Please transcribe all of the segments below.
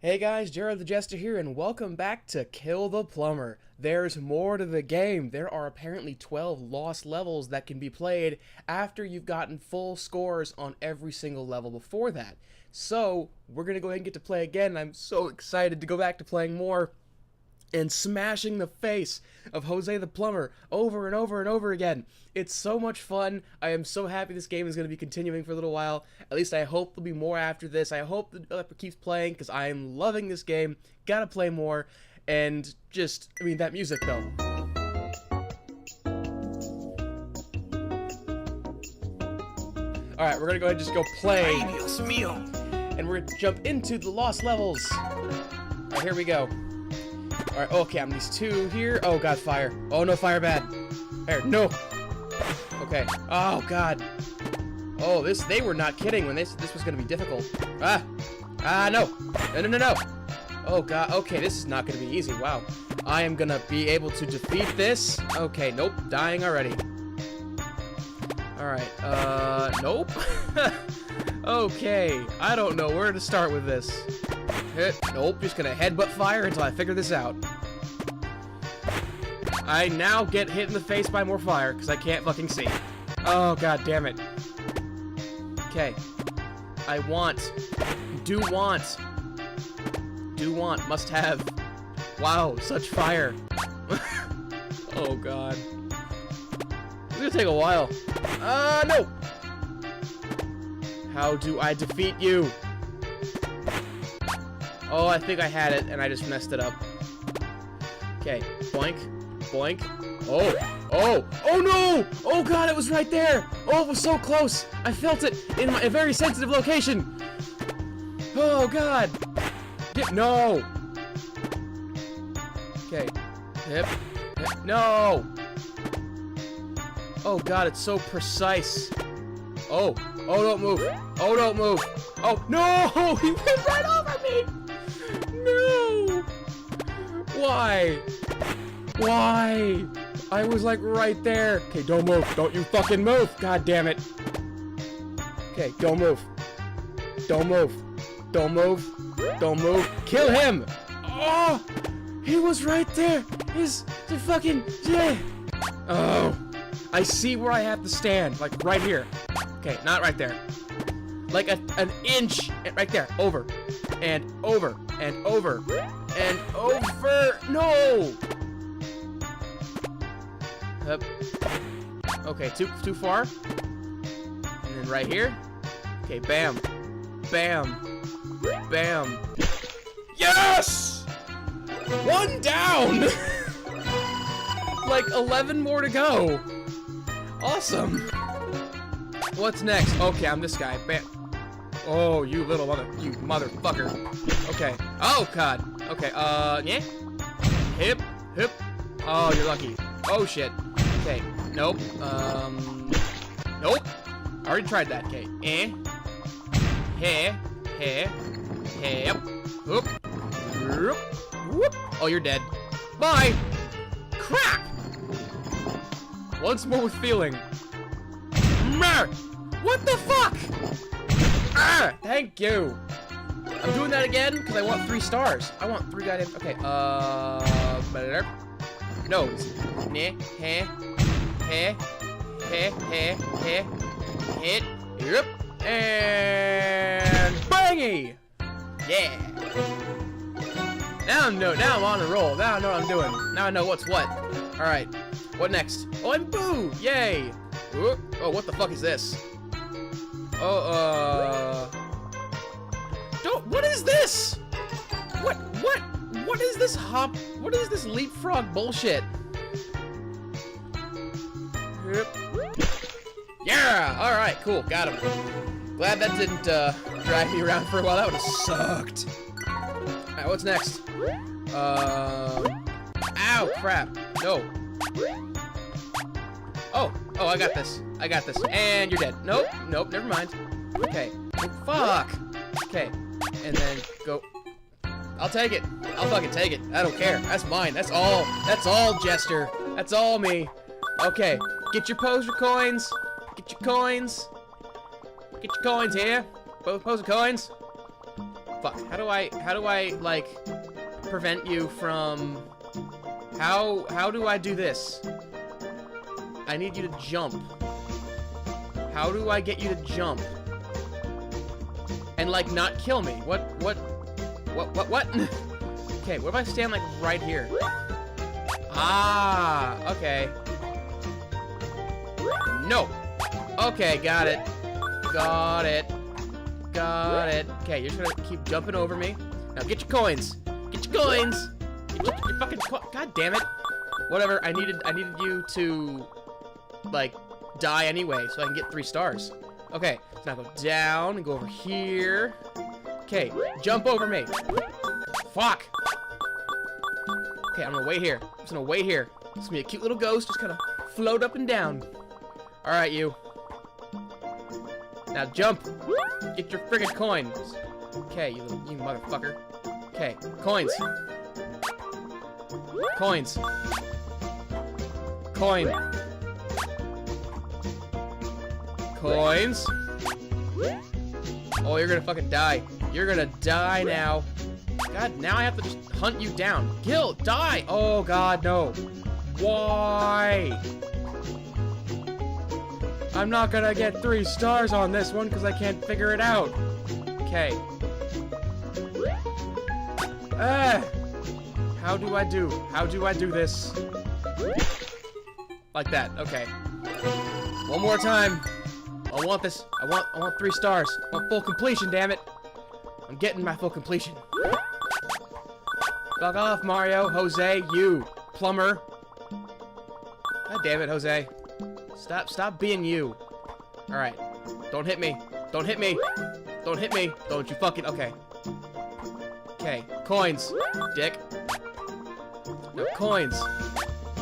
Hey guys, Jared the Jester here, and welcome back to Kill the Plumber. There's more to the game. There are apparently 12 lost levels that can be played after you've gotten full scores on every single level before that. So, we're going to go ahead and get to play again, and I'm so excited to go back to playing more and smashing the face of Jose the Plumber over and over and over again. It's so much fun. I am so happy this game is going to be continuing for a little while. At least I hope there'll be more after this. I hope the developer keeps playing because I am loving this game. Gotta play more. And just, that music though. Alright, we're going to go ahead and just go play. Ay, Dios mío. And we're going to jump into the lost levels. Alright, here we go. Alright, okay, I'm these two here. Oh god, fire. Oh no, fire bad. There, no. Okay. Oh god. Oh, they were not kidding when this was gonna be difficult. No. No. Oh god, okay, this is not gonna be easy. Wow. I am gonna be able to defeat this. Okay, nope, dying already. Alright, nope. Okay, I don't know where to start with this. Nope, just gonna headbutt fire until I figure this out. I now get hit in the face by more fire because I can't fucking see. Oh god damn it. Okay. Do want, must have. Wow, such fire. Oh god. It's gonna take a while. No! How do I defeat you? Oh, I think I had it, and I just messed it up. Okay, boink, boink. Oh no! Oh god, it was right there! Oh, it was so close! I felt it in a very sensitive location! Oh god! No! Okay, hip, no! Oh god, it's so precise. Oh, don't move! Oh, don't move! Oh, no! He went right over me! No! Why? Why? I was like right there. Okay, don't move. Don't you fucking move. God damn it. Okay, don't move. Don't move. Don't move. Don't move. Kill him! Oh! He was right there. The fucking... Yeah. Oh. I see where I have to stand. Like right here. Okay, not right there. Like an inch. Right there. Over. And over. And over. And over. No! Up. Okay, too far. And then right here. Okay, bam. Bam. Bam. Yes! One down! Like 11 more to go. Awesome. What's next? Okay, I'm this guy. Bam. Oh, you motherfucker. Okay. Oh, God. Okay, yeah. Hip. Oh, you're lucky. Oh, shit. Okay. Nope. Nope. I already tried that. Okay. Hip. Whoop. Whoop. Oh, you're dead. Bye. Crap. Once more with feeling. What the fuck? Thank you. I'm doing that again because I want 3 stars. I want 3 goddamn. Okay. Nose. Hit. Yep. And bangy. Yeah. Now I'm on a roll. Now I know what I'm doing. Now I know what's what. All right. What next? Oh, and boo! Yay! Ooh. Oh, what the fuck is this? Oh, what is this? What is this hop? What is this leapfrog bullshit? Yeah! Alright, cool, got him. Glad that didn't, drag me around for a while. That would've sucked. Alright, what's next? Ow, crap. No. Oh, I got this. And you're dead. Nope, never mind. Okay. Oh, fuck. Okay. And then go. I'll take it. I'll fucking take it. I don't care. That's mine. That's all. That's all, Jester. That's all me. Okay. Get your poser coins. Get your coins. Get your coins here. Poser coins. Fuck. How do I, like, prevent you from... How do I do this? I need you to jump. How do I get you to jump? And, like, not kill me? What? Okay, what if I stand, like, right here? Ah, okay. No. Okay, got it. Got it. Got it. Okay, you're just gonna keep jumping over me. Now get your coins. Get your coins. Get your fucking God damn it. Whatever. I needed you to, like, die anyway, so I can get 3 stars. Okay. So now go down and go over here. Okay. Jump over me. Fuck. Okay, I'm gonna wait here. I'm just gonna wait here. It's gonna be a cute little ghost, just kind of float up and down. All right, you. Now jump. Get your friggin' coins. Okay, you motherfucker. Okay, coins. Coins. Coin. Coins. Oh, you're gonna fucking die. You're gonna die now. God, now I have to just hunt you down. Kill, die. Oh God, no. Why? I'm not gonna get 3 stars on this one because I can't figure it out. Okay. How do I do this? Like that, okay. One more time. I want this. I want 3 stars. I want full completion, damn it. I'm getting my full completion. Fuck off, Mario. Jose, you. Plumber. God damn it, Jose. Stop being you. Alright. Don't hit me. Don't hit me. Don't hit me. Don't you fucking... Okay. Okay. Coins. Dick. No coins.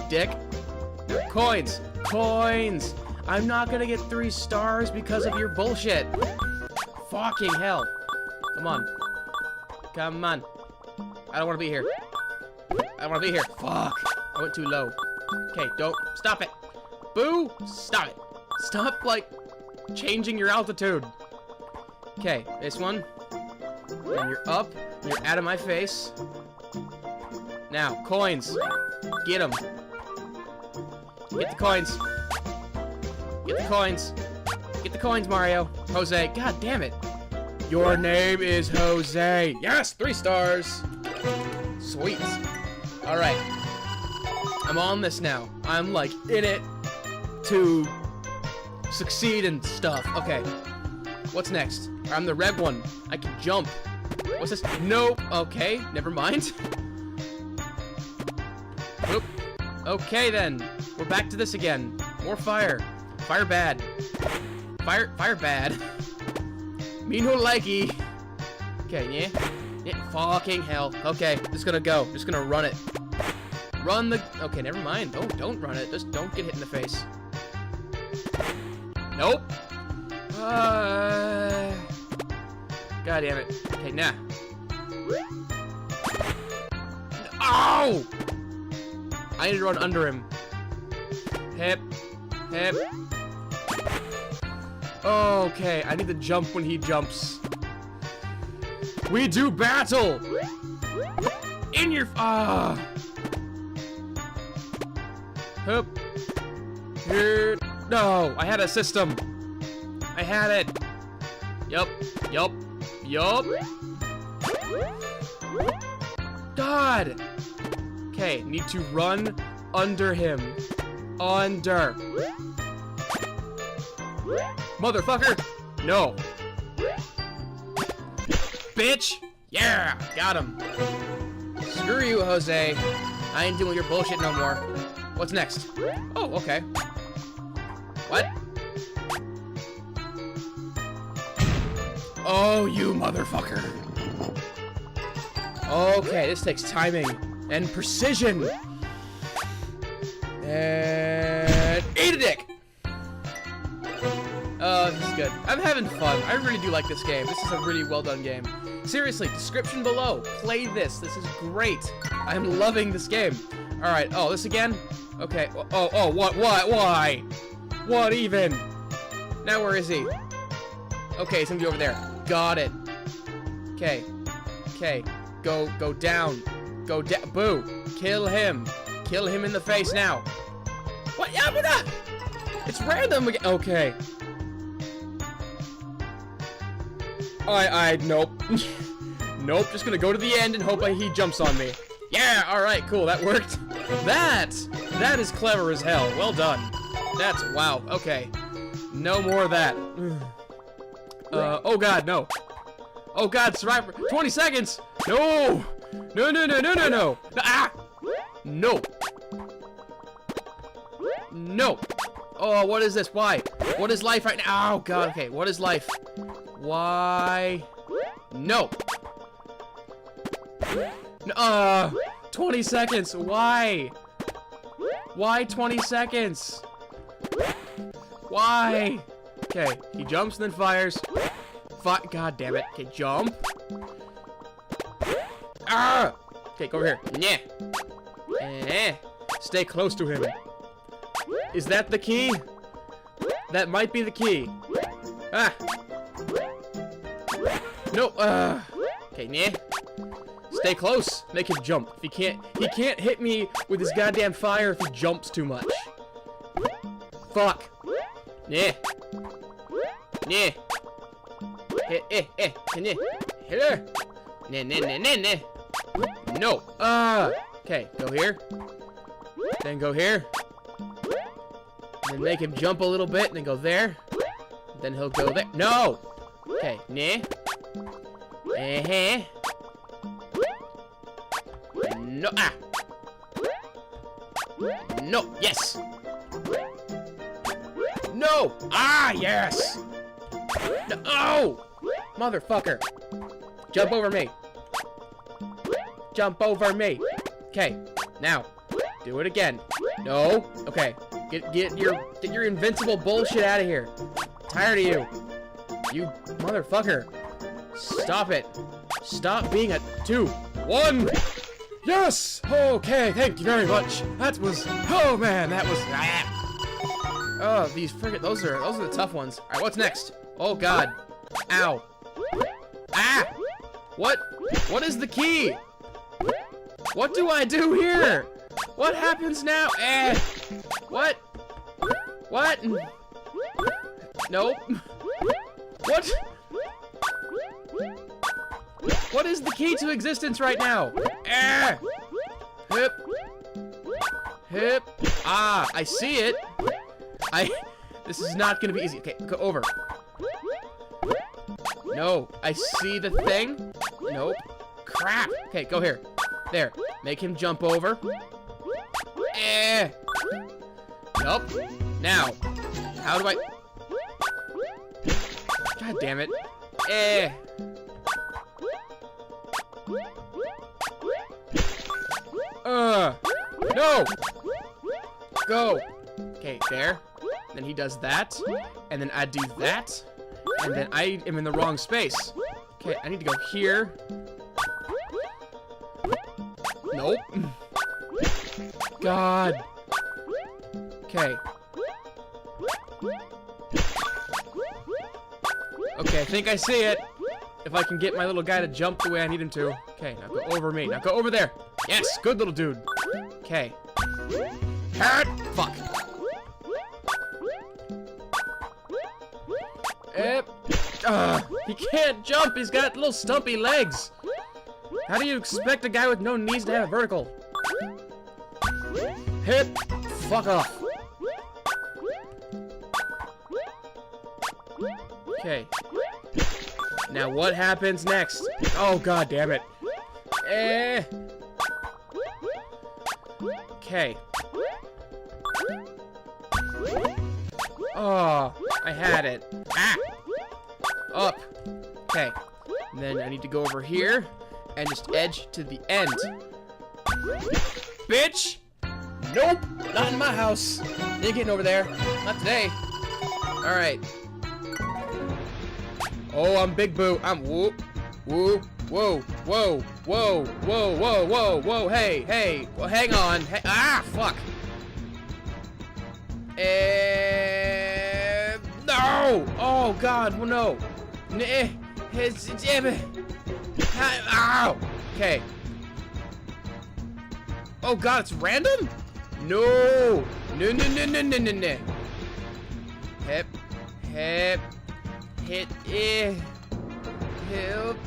Dick. No coins. Coins. I'm not gonna get 3 stars because of your bullshit. Fucking hell. Come on. Come on. I don't want to be here. I don't want to be here. Fuck. I went too low. Okay, don't. Stop it. Boo. Stop it. Stop, like, changing your altitude. Okay, this one. And you're up. You're out of my face. Now, coins. Get them. Get the coins. Get the coins. Get the coins, Mario. Jose. God damn it. Your name is Jose. Yes, 3 stars. Sweet. Alright. I'm on this now. I'm, like, in it to succeed and stuff. Okay. What's next? I'm the red one. I can jump. What's this? Nope. Okay, never mind. Oop. Okay, then. We're back to this again. More fire. Fire bad. Fire bad. Me no likey. Okay, yeah. Fucking hell. Okay, just gonna go. Just gonna run it. Run the... Okay, never mind. Don't run it. Just don't get hit in the face. Nope. God damn it. Okay, nah. Ow! I need to run under him. Hip. Hip. Okay, I need to jump when he jumps. We do battle! In your... Hup. Here. No, I had a system. I had it. Yup. Yup. Yup. God! Okay, need to run under him. Under. Motherfucker! No. Bitch! Yeah! Got him. Screw you, Jose. I ain't doing your bullshit no more. What's next? Oh, okay. What? Oh, you motherfucker. Okay, this takes timing and precision. And eat a dick! Oh, this is good. I'm having fun. I really do like this game. This is a really well done game. Seriously, description below. Play this. This is great. I'm loving this game. Alright, oh, this again? Okay. Oh, what, why? What even? Now where is he? Okay, he's gonna be over there. Got it. Okay. Okay, go down. Go down. Boo. Kill him. Kill him in the face now. What? Yeah, but it's random again. Okay. Nope. Nope, just gonna go to the end and hope he jumps on me. Yeah, alright, cool, that worked. That is clever as hell. Well done. That's, wow, okay. No more of that. Oh god, no. Oh god, survive for 20 seconds! No! No. Ah! No. No. Oh, what is this? Why? What is life right now? Oh god, okay, what is life? Why? No. 20 seconds. Why? Why 20 seconds? Why? Okay, he jumps and then fires. God damn it. Okay, jump. Ah! Okay, go over here. Yeah. Stay close to him. Is that the key? That might be the key. Ah! No, okay, nah. Stay close. Make him jump. If he can't hit me with his goddamn fire if he jumps too much. Fuck. Nah. Nah. Nah. No. Okay, go here. Then go here. Then make him jump a little bit, and then go there. Then he'll go there. No! Okay, nah. No, No, yes! No! Ah, yes! No, oh! Motherfucker! Jump over me! Jump over me! Okay, now, do it again. No, okay. Get your invincible bullshit out of here. Tired of you. You motherfucker. Stop it. Stop being a 2-1. Yes! Okay, thank you very much. That was, oh man, that was, oh, these friggin', those are the tough ones. All right, what's next? Oh god. Ow. Ah! What is the key? What do I do here? What happens now? What? What? Nope. What? What is the key to existence right now? Hip. Hip. Ah, I see it. This is not gonna be easy. Okay, go over. No, I see the thing. Nope. Crap. Okay, go here. There. Make him jump over. Nope. Now, how do I... God damn it. No! Go! Okay, there. Then he does that. And then I do that. And then I am in the wrong space. Okay, I need to go here. Nope. God. Okay. Okay, I think I see it. If I can get my little guy to jump the way I need him to. Okay, now go over me. Now go over there. Yes, good little dude. Okay. Fuck. He can't jump. He's got little stumpy legs. How do you expect a guy with no knees to have a vertical? Hip. Fuck off. Okay. Now what happens next? Oh god damn it. Okay. Oh, I had it. Ah! Up. Okay. And then I need to go over here and just edge to the end. Bitch! Nope! Not in my house. You're getting over there. Not today. Alright. Oh, I'm Big Boo. I'm whoop. Whoop. Whoa. Whoa. Whoa. Whoa. Whoa. Whoa. Whoa. Hey. Hey. Well, hang on. Hey. Ah, fuck. No! Oh, God. Well, no. Ow! Okay. Oh god, it's random? No! No, no, no, no, no, no, no. Hip. Hip. Hit. Hip.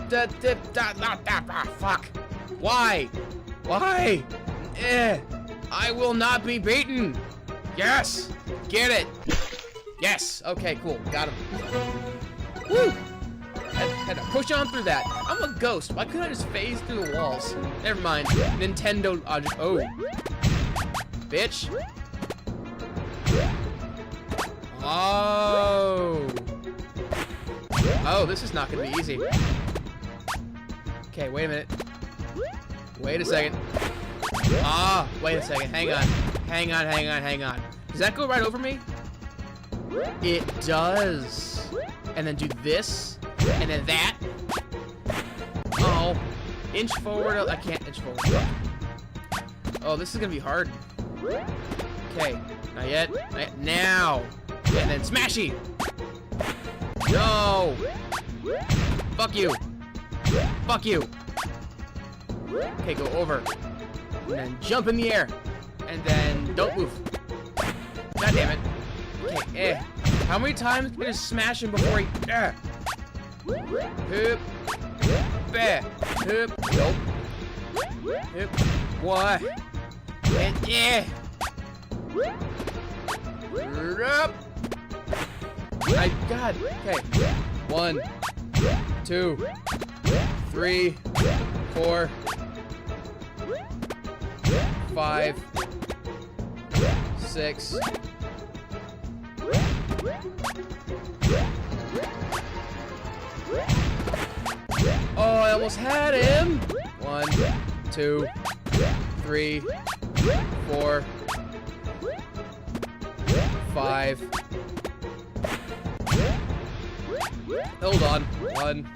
Da, dip, da, da, da, da, fuck. Why? Why? I will not be beaten. Yes! Get it! Yes! Okay, cool. Got him. Woo! Had to push on through that. I'm a ghost. Why couldn't I just phase through the walls? Never mind. Nintendo. Oh. Bitch. Oh. Oh, this is not going to be easy. Okay, wait a minute. Wait a second. Ah, wait a second. Hang on. Hang on, hang on, hang on. Does that go right over me? It does. And then do this. And then that. Oh. Inch forward. I can't inch forward. Oh, this is gonna be hard. Okay. Not yet. Not yet. Now. And then smashy. No. Fuck you. Fuck you. Okay, go over. And then jump in the air. And then don't move. God damn it. Okay, How many times can I just smash him before he... Hoop. Hoop. Nope. Hoop. What? And My God. Okay. 1, 2, 3, 4, 5, 6. Oh, I almost had him. 1, 2, 3, 4, 5. Hold on. 1,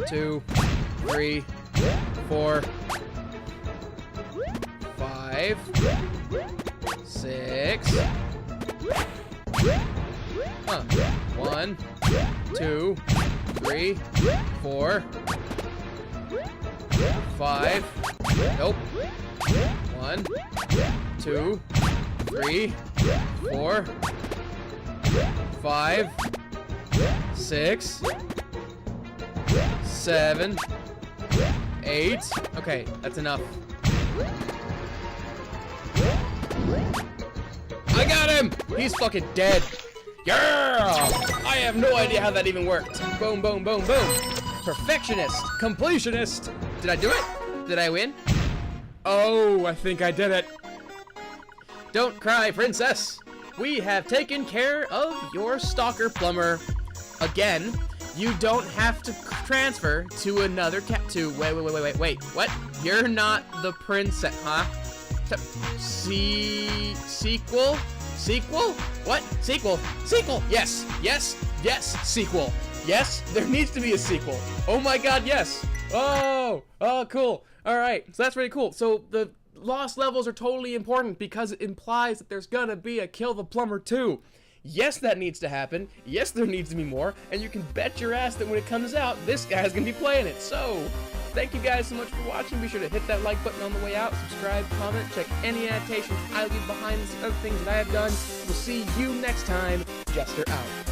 2, 3, 4, 5, 6. 1, 2, 3, 4, 5. Nope. 1, 2, 3, 4, 5, 6, 7, 8. Okay, that's enough. I got him! He's fucking dead. Yeah! I have no idea how that even worked. Boom, boom, boom, boom. Perfectionist. Completionist. Did I do it? Did I win? Oh, I think I did it. Don't cry, princess. We have taken care of your stalker plumber. Again, you don't have to transfer to another wait. What? You're not the princess, huh? Sequel? Sequel? What? Sequel. Sequel. Yes. Yes. Yes. Sequel. Yes. There needs to be a sequel. Oh my god, yes. Oh. Oh, cool. All right. So that's really cool. So the lost levels are totally important because it implies that there's gonna be a Kill the Plumber 2. Yes, that needs to happen. Yes, there needs to be more. And you can bet your ass that when it comes out, this guy's gonna be playing it. So, thank you guys so much for watching. Be sure to hit that like button on the way out, subscribe, comment, check any annotations I leave behind, the other things that I have done. We'll see you next time. Jester out.